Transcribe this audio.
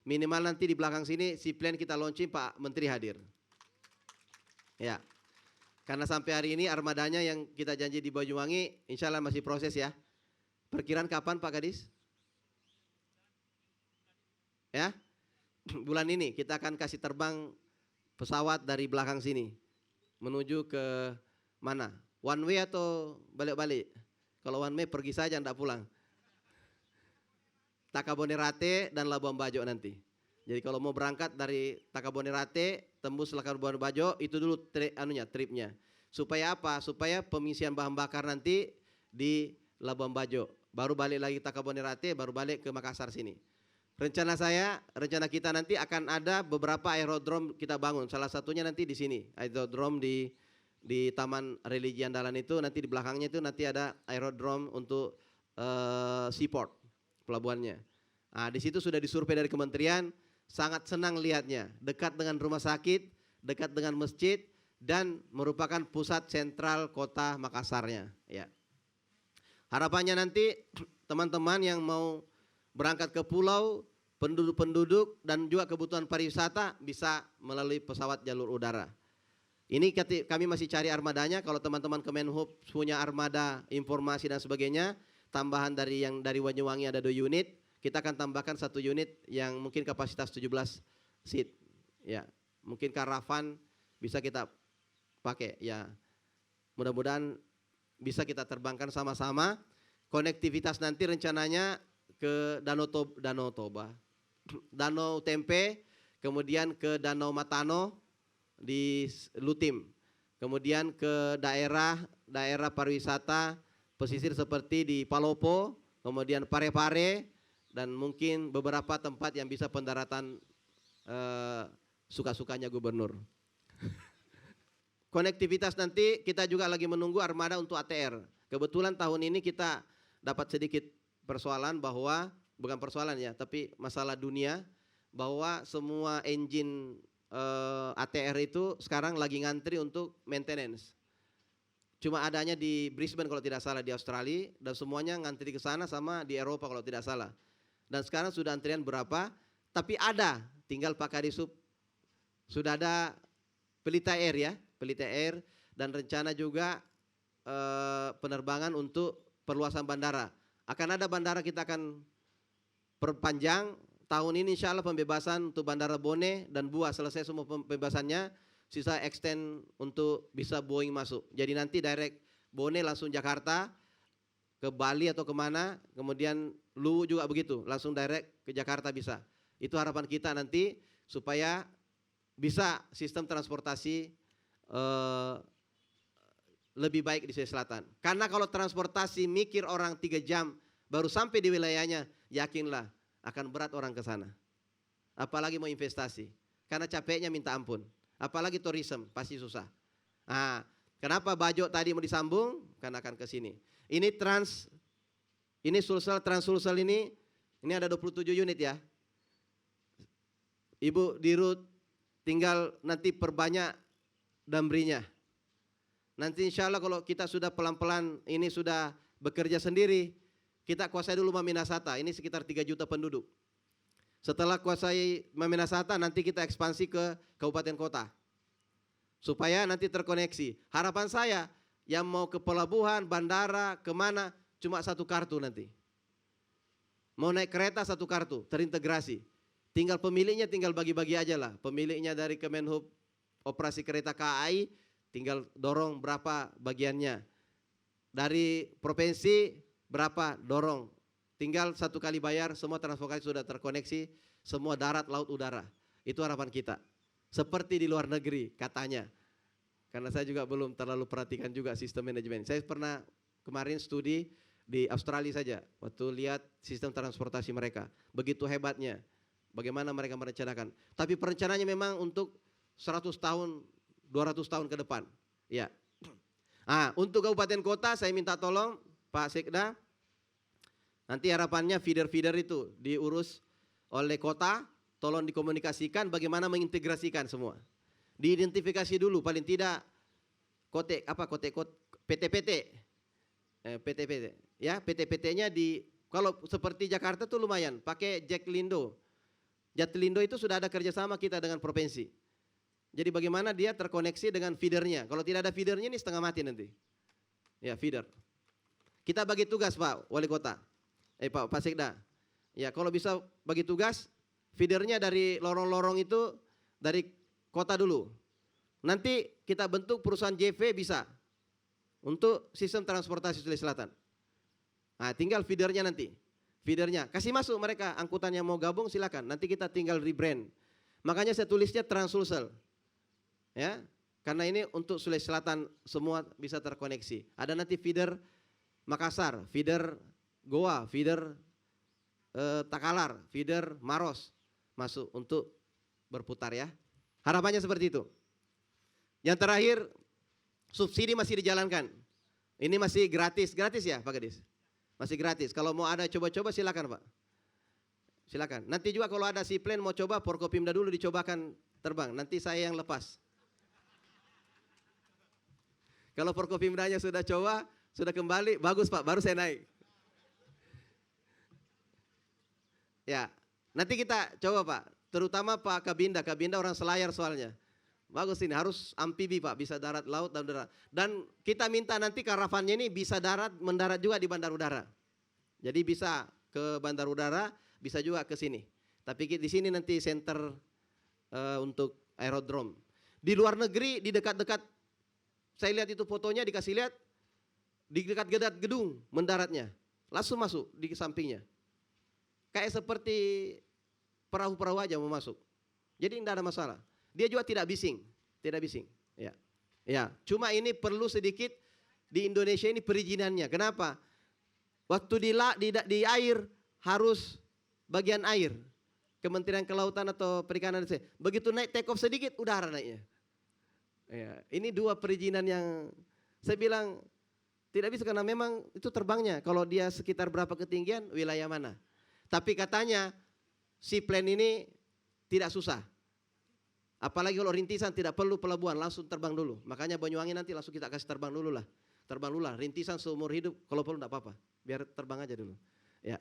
minimal nanti di belakang sini si plan kita launching Pak Menteri hadir. Ya, karena sampai hari ini armadanya yang kita janji di Banyuwangi, insya Allah masih proses ya. Perkiraan kapan Pak Kadis? Ya, bulan ini kita akan kasih terbang pesawat dari belakang sini menuju ke mana? One way atau balik-balik? Kalau one way pergi saja, enggak pulang. Takabonerate dan Labuan Bajo nanti. Jadi kalau mau berangkat dari Takabonerate tembus Labuan Bajo itu dulu tripnya. Supaya apa? Supaya pengisian bahan bakar nanti di Labuan Bajo. Baru balik lagi Takabonerate, baru balik ke Makassar sini. Rencana kita nanti akan ada beberapa aerodrom kita bangun. Salah satunya nanti di sini, aerodrom di Taman Religi Andalan itu, nanti di belakangnya itu nanti ada aerodrom untuk seaport, pelabuhannya. Nah, di situ sudah disurvei dari kementerian, sangat senang lihatnya, dekat dengan rumah sakit, dekat dengan masjid, dan merupakan pusat sentral kota Makassarnya. Ya. Harapannya nanti teman-teman yang mau berangkat ke pulau, penduduk-penduduk dan juga kebutuhan pariwisata bisa melalui pesawat jalur udara. Ini kami masih cari armadanya. Kalau teman-teman Kemenhub punya armada informasi dan sebagainya, tambahan dari yang dari Banyuwangi ada 2 unit, kita akan tambahkan 1 unit yang mungkin kapasitas 17 seat. Ya, mungkin karavan bisa kita pakai. Ya, mudah-mudahan bisa kita terbangkan sama-sama. Konektivitas nanti rencananya ke Danau Toba, Danau Tempe, kemudian ke Danau Matano di Lutim, kemudian ke daerah pariwisata pesisir seperti di Palopo, kemudian Parepare, dan mungkin beberapa tempat yang bisa pendaratan suka-sukanya gubernur. Konektivitas nanti kita juga lagi menunggu armada untuk ATR. Kebetulan tahun ini kita dapat sedikit persoalan bahwa, bukan persoalan ya, tapi masalah dunia, bahwa semua engine ATR itu sekarang lagi ngantri untuk maintenance. Cuma adanya di Brisbane kalau tidak salah, di Australia, dan semuanya ngantri ke sana sama di Eropa kalau tidak salah. Dan sekarang sudah antrian berapa, tapi ada, tinggal Pak Kadisub, sudah ada Pelita Air ya, Pelita Air, dan rencana juga penerbangan untuk perluasan bandara. Akan ada bandara kita akan perpanjang. Tahun ini insya Allah pembebasan untuk Bandara Bone dan Buah selesai semua pembebasannya, sisa extend untuk bisa Boeing masuk. Jadi nanti direct Bone langsung Jakarta, ke Bali atau kemana, kemudian Luwu juga begitu, langsung direct ke Jakarta bisa. Itu harapan kita nanti supaya bisa sistem transportasi lebih baik di Sulawesi Selatan. Karena kalau transportasi mikir orang 3 jam baru sampai di wilayahnya, yakinlah akan berat orang ke sana. Apalagi mau investasi. Karena capeknya minta ampun. Apalagi tourism, pasti susah. Nah, kenapa Bajo tadi mau disambung? Karena akan ke sini. Ini Sulsel, Trans Sulsel ini ada 27 unit ya. Ibu Dirut tinggal nanti perbanyak dambrinya. Nanti insya Allah kalau kita sudah pelan-pelan ini sudah bekerja sendiri, kita kuasai dulu Maminasata, ini sekitar 3 juta penduduk. Setelah kuasai Maminasata, nanti kita ekspansi ke kabupaten kota. Supaya nanti terkoneksi. Harapan saya, yang mau ke pelabuhan, bandara, kemana, cuma 1 kartu nanti. Mau naik kereta 1 kartu, terintegrasi. Tinggal pemiliknya tinggal bagi-bagi aja lah. Pemiliknya dari Kemenhub Operasi Kereta KAI, tinggal dorong berapa bagiannya. Dari provinsi, berapa dorong, tinggal 1 kali bayar, semua transportasi sudah terkoneksi, semua darat, laut, udara. Itu harapan kita. Seperti di luar negeri katanya. Karena saya juga belum terlalu perhatikan juga sistem manajemen. Saya pernah kemarin studi di Australia saja, waktu lihat sistem transportasi mereka. Begitu hebatnya, bagaimana mereka merencanakan. Tapi perencanaannya memang untuk 100 tahun, 200 tahun ke depan. Ya. Nah, untuk kabupaten kota saya minta tolong Pak Sekda, nanti harapannya feeder-feeder itu diurus oleh kota, tolong dikomunikasikan bagaimana mengintegrasikan semua. Diidentifikasi dulu paling tidak PT-PT. PT-PT. Ya, PT-PT-nya kalau seperti Jakarta tuh lumayan, pakai Jack Lindo. Jatilindo itu sudah ada kerjasama kita dengan provinsi. Jadi bagaimana dia terkoneksi dengan feedernya. Kalau tidak ada feedernya ini setengah mati nanti. Ya, feeder. Kita bagi tugas Pak Wali Kota. Pak Sekda. Ya, kalau bisa bagi tugas, feedernya dari lorong-lorong itu dari kota dulu. Nanti kita bentuk perusahaan JV bisa untuk sistem transportasi Sulawesi Selatan. Nah, tinggal feedernya nanti. Feedernya, kasih masuk mereka, angkutan yang mau gabung silakan. Nanti kita tinggal rebrand. Makanya saya tulisnya Trans-Sulsel. Ya, karena ini untuk Sulawesi Selatan semua bisa terkoneksi. Ada nanti feeder Makassar, feeder Goa, feeder Takalar, feeder Maros masuk untuk berputar ya. Harapannya seperti itu. Yang terakhir, subsidi masih dijalankan. Ini masih gratis ya Pak Gadis? Masih gratis. Kalau mau ada coba-coba silakan Pak. Silakan. Nanti juga kalau ada seaplane mau coba, Forkopimda dulu dicobakan terbang. Nanti saya yang lepas. Kalau Forkopimdanya sudah coba, sudah kembali, bagus Pak, baru saya naik. Ya, nanti kita coba Pak. Terutama Pak Kabinda orang Selayar soalnya. Bagus ini, harus amfibi Pak, bisa darat, laut, dan udara. Dan kita minta nanti karavannya ini bisa mendarat juga di bandar udara. Jadi bisa ke bandar udara, bisa juga ke sini. Tapi di sini nanti center untuk aerodrome. Di luar negeri, di dekat-dekat, saya lihat itu fotonya dikasih lihat, di dekat gedung mendaratnya. Langsung masuk di sampingnya. Kayak seperti perahu-perahu aja mau masuk. Jadi tidak ada masalah. Dia juga tidak bising. Ya. Ya, cuma ini perlu sedikit di Indonesia ini perizinannya. Kenapa? Waktu di air harus bagian air. Kementerian Kelautan atau Perikanan. Begitu naik take off sedikit, udara naiknya. Ya, ini dua perizinan yang saya bilang tidak bisa karena memang itu terbangnya. Kalau dia sekitar berapa ketinggian, wilayah mana. Tapi katanya seaplane ini tidak susah. Apalagi kalau rintisan tidak perlu pelabuhan, langsung terbang dulu. Makanya Banyuwangi nanti langsung kita kasih terbang dulu lah. Rintisan seumur hidup, kalau perlu tidak apa-apa. Biar terbang aja dulu. Ya.